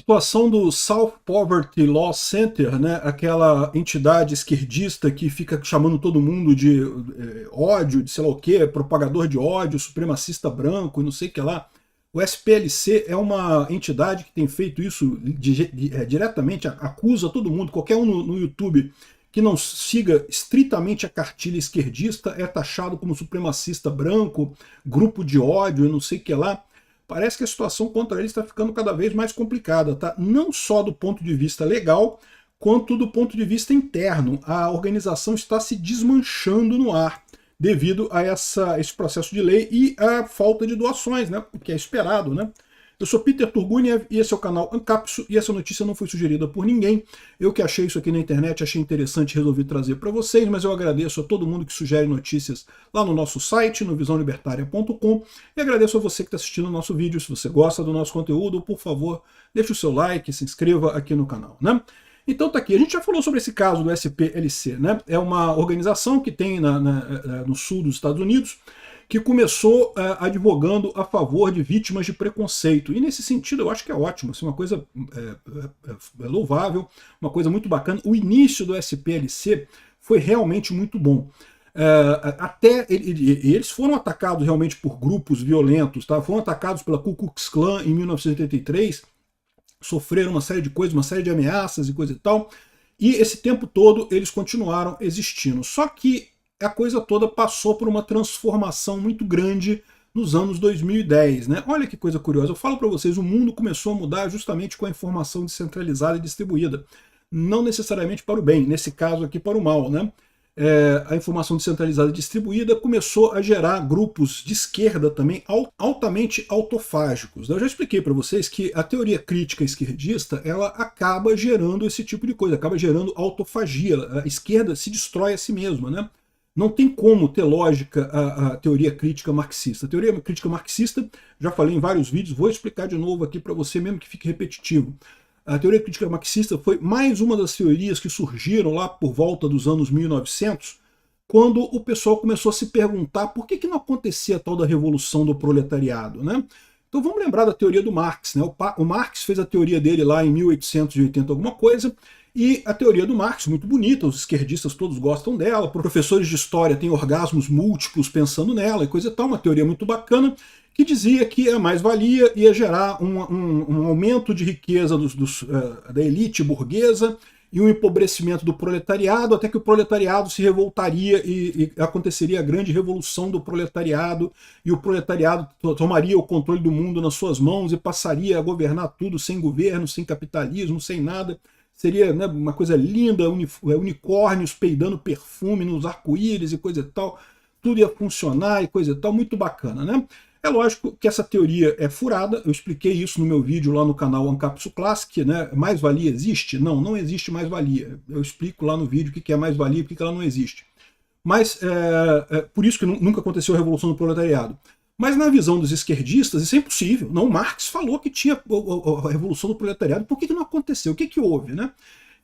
situação do South Poverty Law Center, né, aquela entidade esquerdista que fica chamando todo mundo de ódio, de sei lá o quê, propagador de ódio, supremacista branco e não sei o que lá. O SPLC é uma entidade que tem feito isso diretamente, acusa todo mundo, qualquer um no YouTube que não siga estritamente a cartilha esquerdista é taxado como supremacista branco, grupo de ódio e não sei o que lá. Parece que a situação contra eles está ficando cada vez mais complicada, tá? Não só do ponto de vista legal, quanto do ponto de vista interno. A organização está se desmanchando no ar devido a esse processo de lei e a falta de doações, né? O que é esperado, né? Eu sou Peter Turguniev e esse é o canal Ancapsu e essa notícia não foi sugerida por ninguém. Eu que achei isso aqui na internet, achei interessante e resolvi trazer para vocês, mas eu agradeço a todo mundo que sugere notícias lá no nosso site, no visãolibertaria.com, e agradeço a você que está assistindo o nosso vídeo. Se você gosta do nosso conteúdo, por favor, deixe o seu like, se inscreva aqui no canal, né? Então tá aqui, a gente já falou sobre esse caso do SPLC, né? É uma organização que tem no sul dos Estados Unidos, que começou advogando a favor de vítimas de preconceito. E nesse sentido eu acho que é ótimo, assim, uma coisa louvável, uma coisa muito bacana. O início do SPLC foi realmente muito bom. Eles foram atacados realmente por grupos violentos, tá? Foram atacados pela Ku Klux Klan em 1983, sofreram uma série de coisas, uma série de ameaças e coisa e tal, e esse tempo todo eles continuaram existindo. Só que a coisa toda passou por uma transformação muito grande nos anos 2010, né? Olha que coisa curiosa, eu falo para vocês, o mundo começou a mudar justamente com a informação descentralizada e distribuída. Não necessariamente para o bem, nesse caso aqui para o mal, né? A informação descentralizada e distribuída começou a gerar grupos de esquerda também altamente autofágicos. Eu já expliquei para vocês que a teoria crítica esquerdista ela acaba gerando esse tipo de coisa, acaba gerando autofagia. A esquerda se destrói a si mesma, né? Não tem como ter lógica a teoria crítica marxista. A teoria crítica marxista, já falei em vários vídeos, vou explicar de novo aqui para você, mesmo que fique repetitivo. A teoria crítica marxista foi mais uma das teorias que surgiram lá por volta dos anos 1900, quando o pessoal começou a se perguntar por que não acontecia a tal da revolução do proletariado, né? Então vamos lembrar da teoria do Marx, né? O Marx fez a teoria dele lá em 1880 alguma coisa, e a teoria do Marx, muito bonita, os esquerdistas todos gostam dela, professores de história têm orgasmos múltiplos pensando nela e coisa e tal, uma teoria muito bacana, que dizia que a mais-valia ia gerar um aumento de riqueza da elite burguesa e um empobrecimento do proletariado, até que o proletariado se revoltaria e aconteceria a grande revolução do proletariado, e o proletariado tomaria o controle do mundo nas suas mãos e passaria a governar tudo sem governo, sem capitalismo, sem nada. Seria, né, uma coisa linda, unicórnios peidando perfume nos arco-íris e coisa e tal, tudo ia funcionar e coisa e tal, muito bacana, né? É lógico que essa teoria é furada, eu expliquei isso no meu vídeo lá no canal Ancapsu Classic, né? Mais-valia existe? Não, não existe mais-valia. Eu explico lá no vídeo o que é mais-valia e por que ela não existe. Mas, por isso que nunca aconteceu a Revolução do Proletariado. Mas na visão dos esquerdistas, isso é impossível. Não, Marx falou que tinha a Revolução do Proletariado, por que não aconteceu? O que houve, né?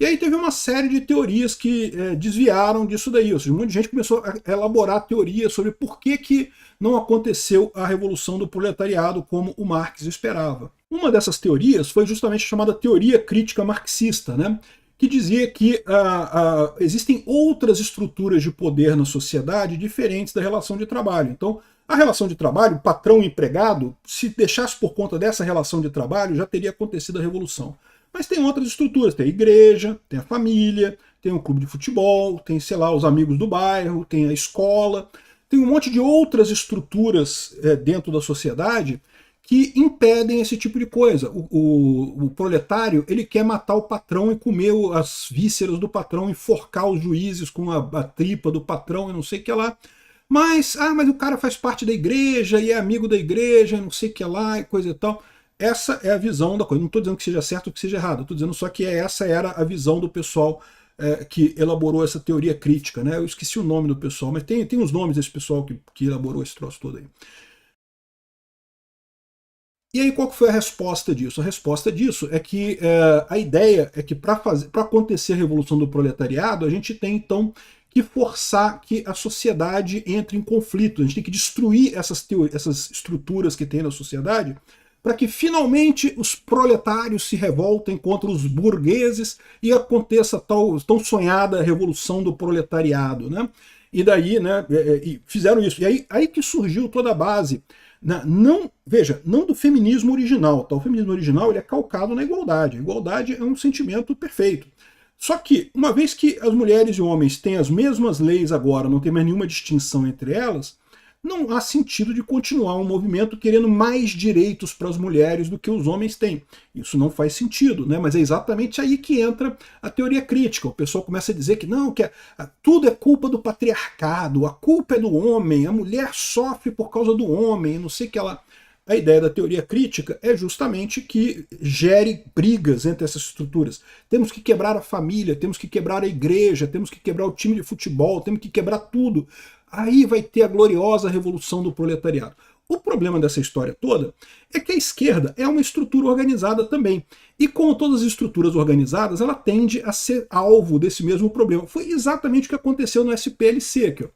E aí teve uma série de teorias que desviaram disso daí, ou seja, muita gente começou a elaborar teorias sobre por que não aconteceu a Revolução do Proletariado como o Marx esperava. Uma dessas teorias foi justamente a chamada teoria crítica marxista, né? Que dizia que existem outras estruturas de poder na sociedade diferentes da relação de trabalho. Então, a relação de trabalho, patrão e empregado, se deixasse por conta dessa relação de trabalho, já teria acontecido a revolução. Mas tem outras estruturas, tem a igreja, tem a família, tem o clube de futebol, tem, sei lá, os amigos do bairro, tem a escola, tem um monte de outras estruturas dentro da sociedade que impedem esse tipo de coisa. O proletário, ele quer matar o patrão e comer as vísceras do patrão, enforcar os juízes com a tripa do patrão e não sei o que lá. Mas o cara faz parte da igreja e é amigo da igreja e não sei o que lá e coisa e tal. Essa é a visão da coisa. Não estou dizendo que seja certo ou que seja errado, estou dizendo só que essa era a visão do pessoal que elaborou essa teoria crítica, né? Eu esqueci o nome do pessoal, mas tem os nomes desse pessoal que elaborou esse troço todo aí. E aí qual que foi a resposta disso? A resposta disso é que a ideia é que para acontecer a Revolução do Proletariado, a gente tem então que forçar que a sociedade entre em conflito, a gente tem que destruir essas estruturas que tem na sociedade para que finalmente os proletários se revoltem contra os burgueses e aconteça a tão sonhada revolução do proletariado, né? E daí, né, fizeram isso. E aí que surgiu toda a base. Não, veja, não do feminismo original. Tá? O feminismo original ele é calcado na igualdade. A igualdade é um sentimento perfeito. Só que, uma vez que as mulheres e homens têm as mesmas leis agora, não tem mais nenhuma distinção entre elas, não há sentido de continuar um movimento querendo mais direitos para as mulheres do que os homens têm. Isso não faz sentido, né? Mas é exatamente aí que entra a teoria crítica. O pessoal começa a dizer que não, tudo é culpa do patriarcado, a culpa é do homem, a mulher sofre por causa do homem, não sei o que ela... A ideia da teoria crítica é justamente que gere brigas entre essas estruturas. Temos que quebrar a família, temos que quebrar a igreja, temos que quebrar o time de futebol, temos que quebrar tudo. Aí vai ter a gloriosa revolução do proletariado. O problema dessa história toda é que a esquerda é uma estrutura organizada também. E como todas as estruturas organizadas, ela tende a ser alvo desse mesmo problema. Foi exatamente o que aconteceu no SPLC aqui, ó.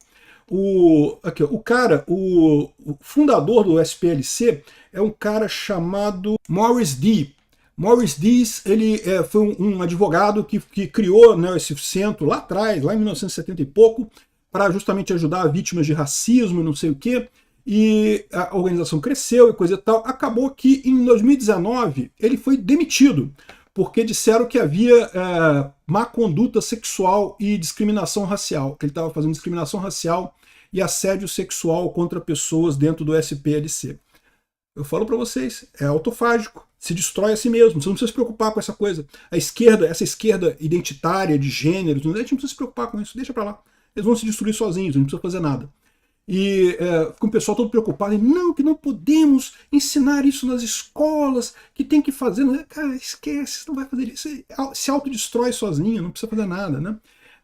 O fundador do SPLC é um cara chamado Morris D. Morris D, ele foi um advogado que criou, né, esse centro lá atrás, lá em 1970 e pouco, para justamente ajudar vítimas de racismo e não sei o quê. E a organização cresceu e coisa e tal. Acabou que em 2019 ele foi demitido, porque disseram que havia má conduta sexual e discriminação racial, que ele estava fazendo discriminação racial e assédio sexual contra pessoas dentro do SPLC. Eu falo para vocês, é autofágico, se destrói a si mesmo, você não precisa se preocupar com essa coisa. A esquerda, essa esquerda identitária de gêneros, a gente não precisa se preocupar com isso, deixa para lá. Eles vão se destruir sozinhos, não precisa fazer nada. E com o pessoal todo preocupado, e não, que não podemos ensinar isso nas escolas, que tem que fazer. Cara, esquece, você não vai fazer isso. Se autodestrói sozinho, não precisa fazer nada, né?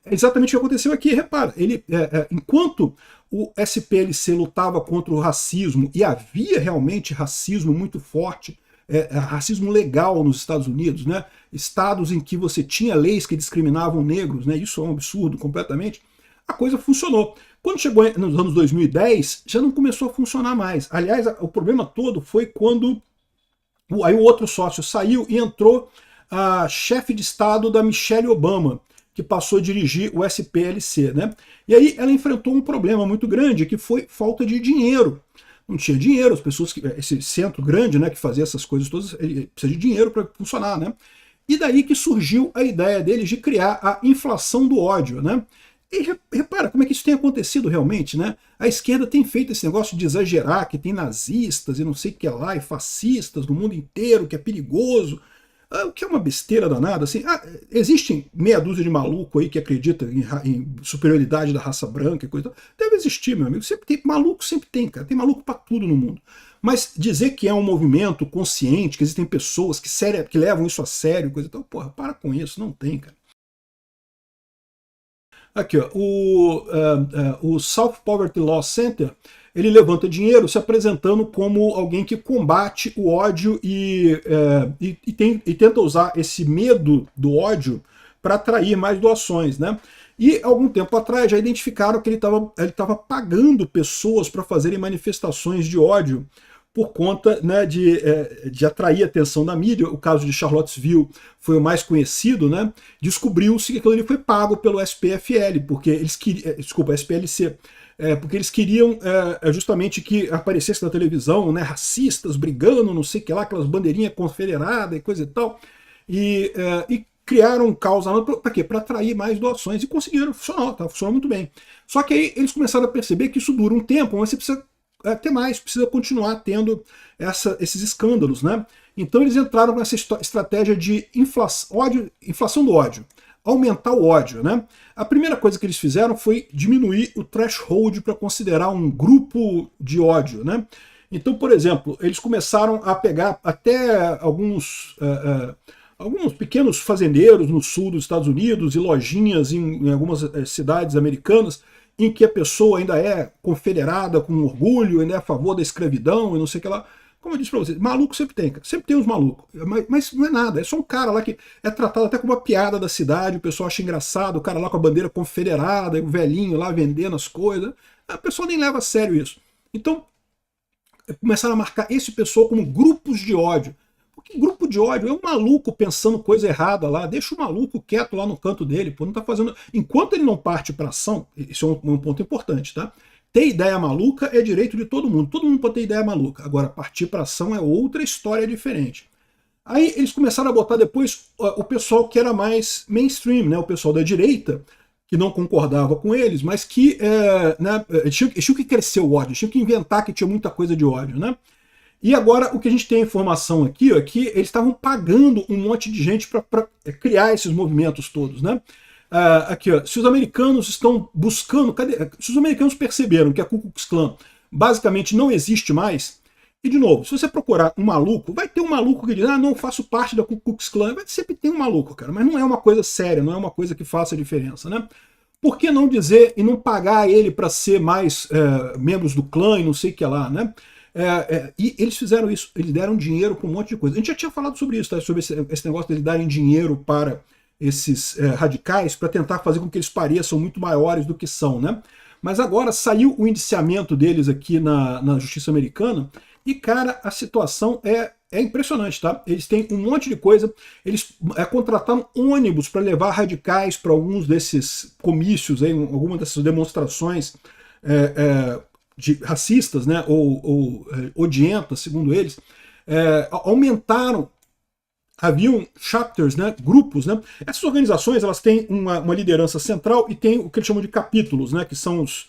É exatamente o que aconteceu aqui. Repara, enquanto o SPLC lutava contra o racismo, e havia realmente racismo muito forte, racismo legal nos Estados Unidos, né? Estados em que você tinha leis que discriminavam negros, né? Isso é um absurdo completamente. A coisa funcionou. Quando chegou nos anos 2010, já não começou a funcionar mais. Aliás, o problema todo foi quando aí o outro sócio saiu e entrou a chefe de Estado da Michelle Obama, que passou a dirigir o SPLC, né? E aí ela enfrentou um problema muito grande, que foi falta de dinheiro. Não tinha dinheiro, as pessoas esse centro grande, né, que fazia essas coisas todas, ele precisa de dinheiro para funcionar, né? E daí que surgiu a ideia deles de criar a inflação do ódio, né? E repara como é que isso tem acontecido realmente, né? A esquerda tem feito esse negócio de exagerar, que tem nazistas e não sei o que lá, e fascistas no mundo inteiro, que é perigoso. O que é uma besteira danada, assim. Existem meia dúzia de maluco aí que acredita em superioridade da raça branca e coisa. Deve existir, meu amigo. Sempre tem, maluco sempre tem, cara. Tem maluco pra tudo no mundo. Mas dizer que é um movimento consciente, que existem pessoas que levam isso a sério, coisa e tal, porra, para com isso, não tem, cara. Aqui, ó, o South Poverty Law Center, ele levanta dinheiro se apresentando como alguém que combate o ódio e tenta usar esse medo do ódio para atrair mais doações, né? E algum tempo atrás já identificaram que ele estava pagando pessoas para fazerem manifestações de ódio por conta, né, de atrair a atenção da mídia. O caso de Charlottesville foi o mais conhecido, né? Descobriu-se que aquilo ali foi pago pelo SPFL, porque eles queriam, desculpa, SPLC, porque eles queriam justamente que aparecesse na televisão, né, racistas brigando, não sei o que lá, aquelas bandeirinhas confederadas e coisa e tal, e criaram um caos para quê? Para atrair mais doações, e conseguiram, funcionou muito bem. Só que aí eles começaram a perceber que isso dura um tempo, mas você precisa ter mais, precisa continuar tendo esses escândalos, né? Então eles entraram nessa estratégia de inflação do ódio, aumentar o ódio, né? A primeira coisa que eles fizeram foi diminuir o threshold para considerar um grupo de ódio, né? Então, por exemplo, eles começaram a pegar até alguns pequenos fazendeiros no sul dos Estados Unidos e lojinhas em algumas cidades americanas, em que a pessoa ainda é confederada com orgulho, ainda é a favor da escravidão e não sei o que lá. Como eu disse pra vocês, maluco sempre tem, cara. Sempre tem uns malucos. Mas não é nada, é só um cara lá que é tratado até como uma piada da cidade, o pessoal acha engraçado, o cara lá com a bandeira confederada, o velhinho lá vendendo as coisas. A pessoa nem leva a sério isso. Então, começaram a marcar esse pessoal como grupos de ódio. Porque grupo de ódio é um maluco pensando coisa errada lá, deixa o maluco quieto lá no canto dele, pô, não tá fazendo... Enquanto ele não parte para ação, isso é um ponto importante, tá? Ter ideia maluca é direito de todo mundo pode ter ideia maluca. Agora, partir para ação é outra história diferente. Aí eles começaram a botar depois o pessoal que era mais mainstream, né? O pessoal da direita, que não concordava com eles, mas que né, tinham que crescer o ódio, tinham que inventar que tinha muita coisa de ódio, né? E agora o que a gente tem a informação aqui ó, é que eles estavam pagando um monte de gente para criar esses movimentos todos, né? Aqui, ó, se os americanos estão buscando, se os americanos perceberam que a Ku Klux Klan basicamente não existe mais, e de novo, se você procurar um maluco, vai ter um maluco que diz, ah, não, faço parte da Ku Klux Klan, sempre tem um maluco, cara, mas não é uma coisa séria, não é uma coisa que faça diferença, né? Por que não dizer e não pagar ele para ser mais membros do clã e não sei o que lá, né? E eles fizeram isso, eles deram dinheiro para um monte de coisa. A gente já tinha falado sobre isso, tá? Sobre esse negócio de eles darem dinheiro para esses radicais para tentar fazer com que eles pareçam muito maiores do que são, né? Mas agora saiu o indiciamento deles aqui na justiça americana e, cara, a situação é impressionante, tá? Eles têm um monte de coisa, eles contrataram ônibus para levar radicais para alguns desses comícios, aí, algumas dessas demonstrações racistas, né, ou odientas, segundo eles, aumentaram. Haviam chapters, né, grupos, né? Essas organizações elas têm uma liderança central e tem o que eles chamam de capítulos, né, que são os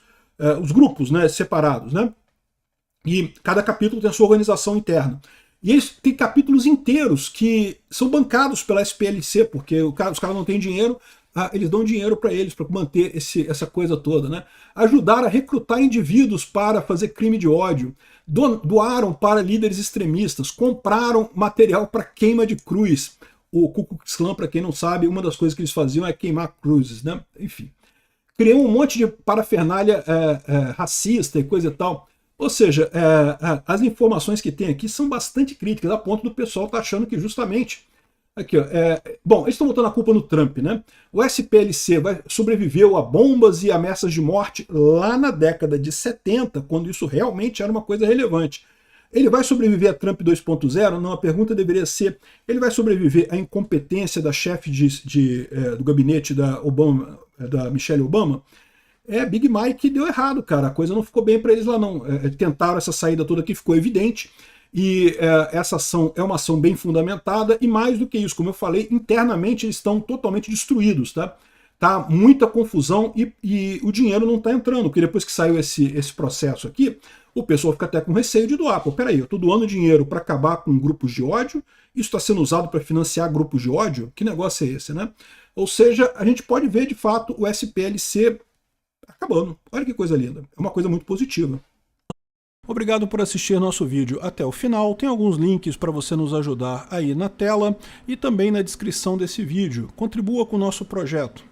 grupos, né, separados, né? E cada capítulo tem a sua organização interna. E eles têm capítulos inteiros que são bancados pela SPLC, porque os caras não têm dinheiro, eles dão dinheiro para eles, para manter essa coisa toda, né? Ajudaram a recrutar indivíduos para fazer crime de ódio, doaram para líderes extremistas, compraram material para queima de cruz. O Ku Klux Klan, para quem não sabe, uma das coisas que eles faziam é queimar cruzes, né? Enfim. Criou um monte de parafernália racista e coisa e tal. Ou seja, as informações que tem aqui são bastante críticas, a ponto do pessoal estar achando que justamente... Aqui, ó, bom, eles estão botando a culpa no Trump, né? O SPLC sobreviveu a bombas e ameaças de morte lá na década de 70, quando isso realmente era uma coisa relevante. Ele vai sobreviver a Trump 2.0? Não, a pergunta deveria ser, ele vai sobreviver à incompetência da chefe do gabinete da Michelle Obama? Big Mike deu errado, cara, a coisa não ficou bem para eles lá não. Tentaram essa saída toda que ficou evidente, e essa ação é uma ação bem fundamentada, e mais do que isso, como eu falei, internamente eles estão totalmente destruídos, tá? Tá muita confusão e o dinheiro não está entrando, porque depois que saiu esse processo aqui, o pessoal fica até com receio de doar. Pô, peraí, eu estou doando dinheiro para acabar com grupos de ódio, isso está sendo usado para financiar grupos de ódio? Que negócio é esse, né? Ou seja, a gente pode ver de fato o SPLC acabando. Olha que coisa linda, é uma coisa muito positiva. Obrigado por assistir nosso vídeo até o final. Tem alguns links para você nos ajudar aí na tela e também na descrição desse vídeo. Contribua com o nosso projeto.